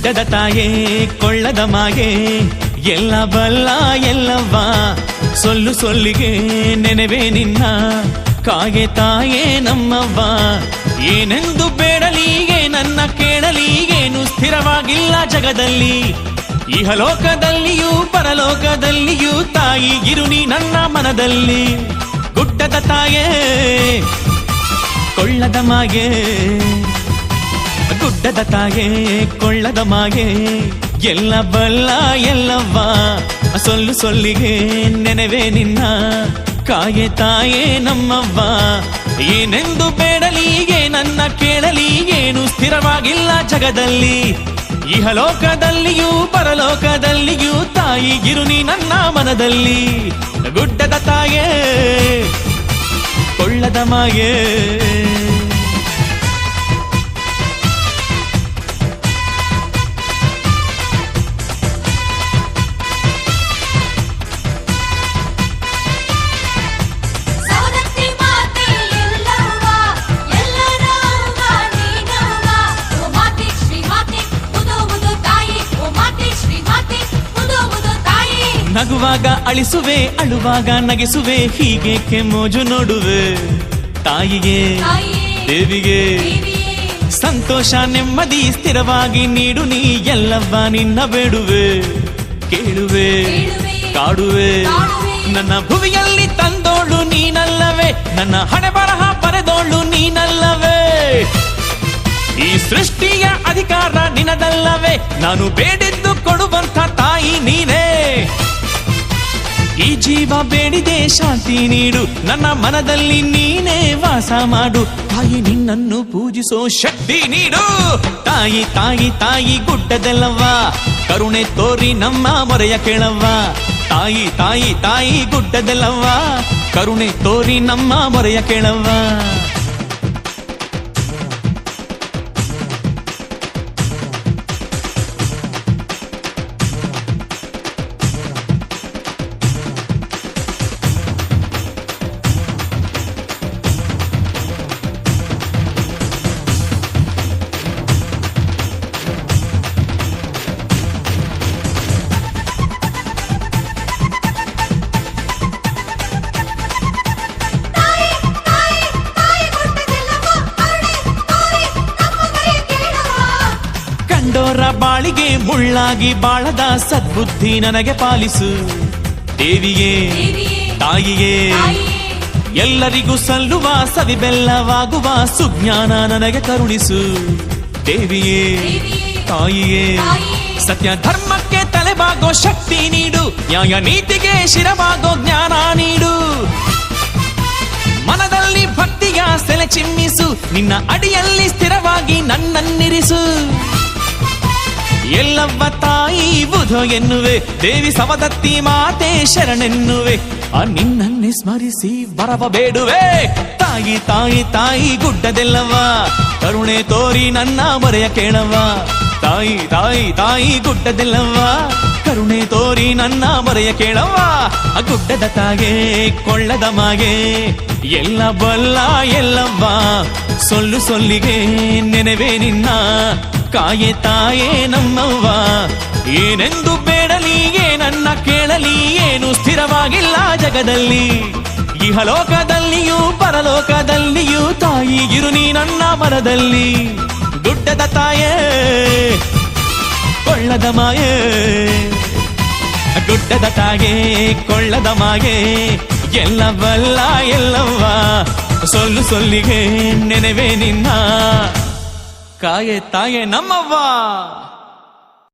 ಗುಡ್ಡದ ತಾಯೇ ಕೊಳ್ಳದ ಮಾಯೇ ಎಲ್ಲ ಬಲ್ಲ ಎಲ್ಲವ್ವ ಸೊಲ್ಲು ಸೊಲ್ಲಿಗೆ ನೆನೆವೆ ನಿನ್ನ ಕಾಗೆ ತಾಯೇ ನಮ್ಮವ್ವ ಏನೆಂದು ಬೇಡಲಿಗೆ ನನ್ನ ಕೇಳಲಿಗೇನು ಸ್ಥಿರವಾಗಿಲ್ಲ ಜಗದಲ್ಲಿ ಇಹಲೋಕದಲ್ಲಿಯೂ ಪರಲೋಕದಲ್ಲಿಯೂ ತಾಯಿ ಗಿರುನಿ ನನ್ನ ಮನದಲ್ಲಿ ಗುಡ್ಡದ ತಾಯೇ ಕೊಳ್ಳದ ಮಾಯೇ ಗುಡ್ಡದ ತಾಯೇ ಕೊಳ್ಳದ ಮಾಯೇ ಎಲ್ಲ ಬಲ್ಲ ಎಲ್ಲವ್ವ ಸೊಲ್ಲು ಸೊಲ್ಲಿಗೆ ನೆನೆವೆ ನಿನ್ನ ಕಾಗೆ ತಾಯೇ ನಮ್ಮವ್ವ ಏನೆಂದು ಬೇಡಲಿಗೆ ನನ್ನ ಕೇಳಲಿಗೇನು ಸ್ಥಿರವಾಗಿಲ್ಲ ಜಗದಲ್ಲಿ ಇಹಲೋಕದಲ್ಲಿಯೂ ಪರಲೋಕದಲ್ಲಿಯೂ ತಾಯಿ ಗಿರುನಿ ನನ್ನ ಮನದಲ್ಲಿ ಗುಡ್ಡದ ತಾಯೇ ಕೊಳ್ಳದ ಮಾಯೇ ನಗುವಾಗ ಅಳಿಸುವೆ ಅಳುವಾಗ ನಗಿಸುವೆ ಹೀಗೇಕೆ ಮೋಜು ನೋಡುವೆ ತಾಯಿಗೆ ದೇವಿಗೆ ಸಂತೋಷ ನೆಮ್ಮದಿ ಸ್ಥಿರವಾಗಿ ನೀಡು ನೀ ಎಲ್ಲವ್ವ ನಿನ್ನ ಬೇಡುವೆ ಕೇಳುವೆ ಕಾಡುವೆ ನನ್ನ ಭುವಿಯಲ್ಲಿ ತಂದೋಳು ನೀನಲ್ಲವೇ ನನ್ನ ಹಣೆ ಬರಹ ಬರೆದೋಳು ನೀನಲ್ಲವೇ ಈ ಸೃಷ್ಟಿಯ ಅಧಿಕಾರ ನಿನದಲ್ಲವೇ ನಾನು ಬೇಡಿದ್ದು ಕೊಡುವಂತ ತಾಯಿ ನೀನೇ ಈ ಜೀವ ಬೇಡಿದೆ ಶಾಂತಿ ನೀಡು ನನ್ನ ಮನದಲ್ಲಿ ನೀನೇ ವಾಸ ಮಾಡು ತಾಯಿ ನಿನ್ನನ್ನು ಪೂಜಿಸೋ ಶಕ್ತಿ ನೀಡು ತಾಯಿ ತಾಯಿ ತಾಯಿ ಗುಡ್ಡದಲ್ಲವ್ವ ಕರುಣೆ ತೋರಿ ನಮ್ಮ ಮೊರೆಯ ಕೇಳವ್ವ ತಾಯಿ ತಾಯಿ ತಾಯಿ ಗುಡ್ಡದಲ್ಲವ್ವ ಕರುಣೆ ತೋರಿ ನಮ್ಮ ಮೊರೆಯ ಕೇಳವ್ವ ಕಂಡೋರ ಬಾಳಿಗೆ ಮುಳ್ಳಾಗಿ ಬಾಳದ ಸದ್ಬುದ್ಧಿ ನನಗೆ ಪಾಲಿಸು ದೇವಿಗೆ ತಾಯಿಗೆ ಎಲ್ಲರಿಗೂ ಸಲ್ಲುವ ಸವಿಬೆಲ್ಲವಾಗುವ ಸುಜ್ಞಾನ ನನಗೆ ಕರುಣಿಸು ದೇವಿಗೆ ತಾಯಿಗೆ ಸತ್ಯ ಧರ್ಮಕ್ಕೆ ತಲೆಬಾಗೋ ಶಕ್ತಿ ನೀಡು ನ್ಯಾಯ ನೀತಿಗೆ ಶಿರವಾಗೋ ಜ್ಞಾನ ನೀಡು ಮನದಲ್ಲಿ ಭಕ್ತಿಯ ಸೆಲೆ ಚಿಮ್ಮಿಸು ನಿನ್ನ ಅಡಿಯಲ್ಲಿ ಸ್ಥಿರವಾಗಿ ನನ್ನನ್ನಿರಿಸು ಎಲ್ಲವ್ವ ತಾಯಿ ಬುಧೋ ಎನ್ನುವೆ ದೇವಿ ಸವದತ್ತಿ ಮಾತೆ ಶರಣೆನ್ನುವೆ ನಿನ್ನನ್ನೇ ಸ್ಮರಿಸಿ ಬರವ ಬೇಡುವೆ ತಾಯಿ ತಾಯಿ ತಾಯಿ ಗುಡ್ಡದೆಲ್ಲವ್ವ ಕರುಣೆ ತೋರಿ ನನ್ನ ಮೊರೆಯ ಕೇಳವ್ವ ತಾಯಿ ತಾಯಿ ತಾಯಿ ಗುಡ್ಡದೆಲ್ಲವ್ವ ಕರುಣೆ ತೋರಿ ನನ್ನ ಮೊರೆಯ ಕೇಳವ್ವ ಗುಡ್ಡದ ತಾಯೇ ಕೊಳ್ಳದ ಮಾಗೆ ಎಲ್ಲ ಬಲ್ಲ ಎಲ್ಲವ್ವ ಸೊಲ್ಲು ಸೊಲ್ಲಿಗೆ ನೆನೆವೆ ನಿನ್ನ ಕಾಯೆ ತಾಯೇ ನಮ್ಮವ್ವ ಏನೆಂದು ಬೇಡಲಿಗೆ ನನ್ನ ಕೇಳಲಿ ಏನು ಸ್ಥಿರವಾಗಿಲ್ಲ ಜಗದಲ್ಲಿ ಇಹಲೋಕದಲ್ಲಿಯೂ ಪರಲೋಕದಲ್ಲಿಯೂ ತಾಯಿ ಗಿರುನಿ ನನ್ನ ಮನದಲ್ಲಿ ಗುಡ್ಡದ ತಾಯೇ ಕೊಳ್ಳದ ಮಾಯೇ ಗುಡ್ಡದ ತಾಯೇ ಕೊಳ್ಳದ ಮಾಯೇ ಎಲ್ಲ ಬಲ್ಲ ಎಲ್ಲವ್ವ ಸೊಲ್ಲು ಸೊಲ್ಲಿಗೆ ನೆನೆವೆ ನಿನ್ನ ಕಾಯೆ ತಾಯೇ ನಮ್ಮವ್ವ.